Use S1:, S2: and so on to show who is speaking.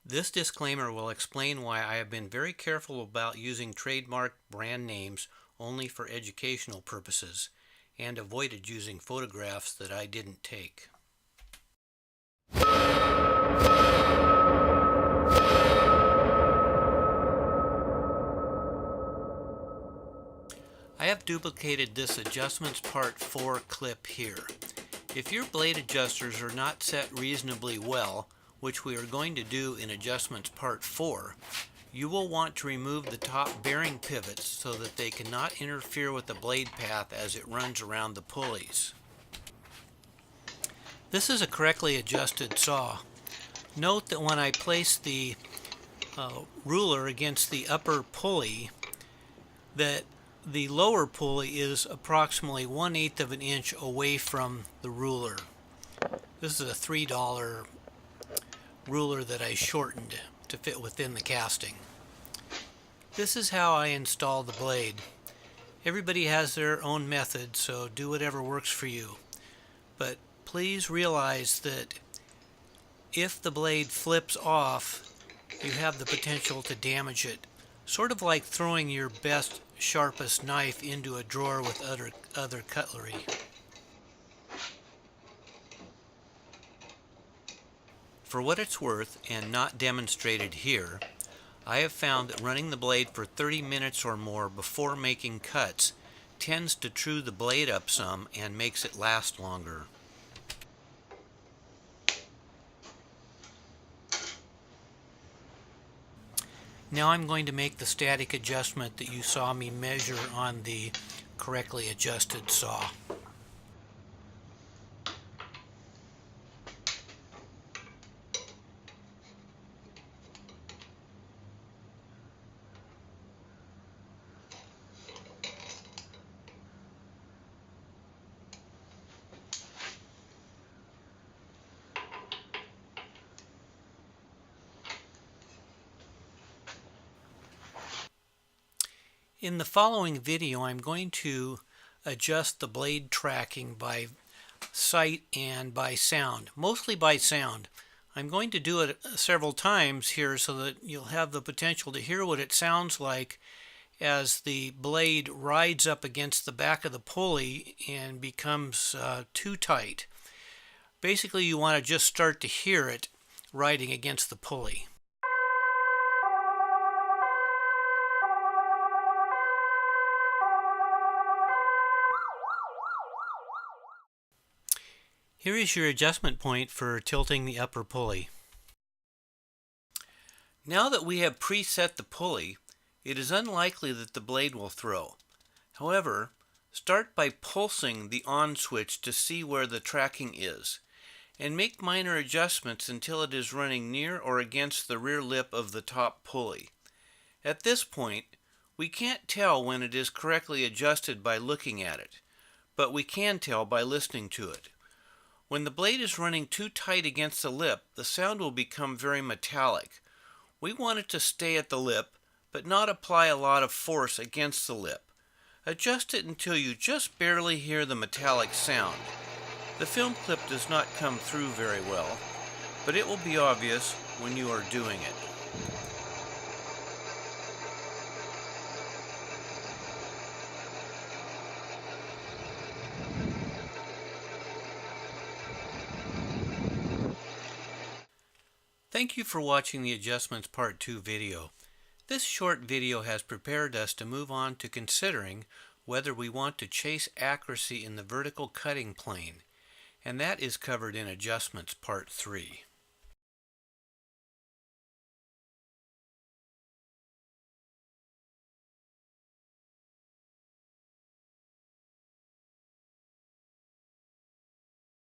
S1: This disclaimer will explain why I have been very careful about using trademark brand names only for educational purposes and avoided using photographs that I didn't take. I have duplicated this Adjustments Part 4 clip here. If your blade adjusters are not set reasonably well, which we are going to do in Adjustments Part 4, you will want to remove the top bearing pivots so that they cannot interfere with the blade path as it runs around the pulleys. This is a correctly adjusted saw. Note that when I place the ruler against the upper pulley, that the lower pulley is approximately 1/8 of an inch away from the ruler. This is a $3 ruler that I shortened to fit within the casting. This is how I install the blade. Everybody has their own method, so do whatever works for you. But please realize that if the blade flips off, you have the potential to damage it. Sort of like throwing your best, sharpest knife into a drawer with other cutlery. For what it's worth, and not demonstrated here, I have found that running the blade for 30 minutes or more before making cuts tends to true the blade up some and makes it last longer. Now I'm going to make the static adjustment that you saw me measure on the correctly adjusted saw. In the following video, I'm going to adjust the blade tracking by sight and by sound, mostly by sound. I'm going to do it several times here so that you'll have the potential to hear what it sounds like as the blade rides up against the back of the pulley and becomes too tight. Basically, you want to just start to hear it riding against the pulley. Here is your adjustment point for tilting the upper pulley. Now that we have preset the pulley, it is unlikely that the blade will throw. However, start by pulsing the on switch to see where the tracking is, and make minor adjustments until it is running near or against the rear lip of the top pulley. At this point, we can't tell when it is correctly adjusted by looking at it, but we can tell by listening to it. When the blade is running too tight against the lip, the sound will become very metallic. We want it to stay at the lip, but not apply a lot of force against the lip. Adjust it until you just barely hear the metallic sound. The film clip does not come through very well, but it will be obvious when you are doing it. Thank you for watching the Adjustments Part 2 video. This short video has prepared us to move on to considering whether we want to chase accuracy in the vertical cutting plane, and that is covered in Adjustments Part 3.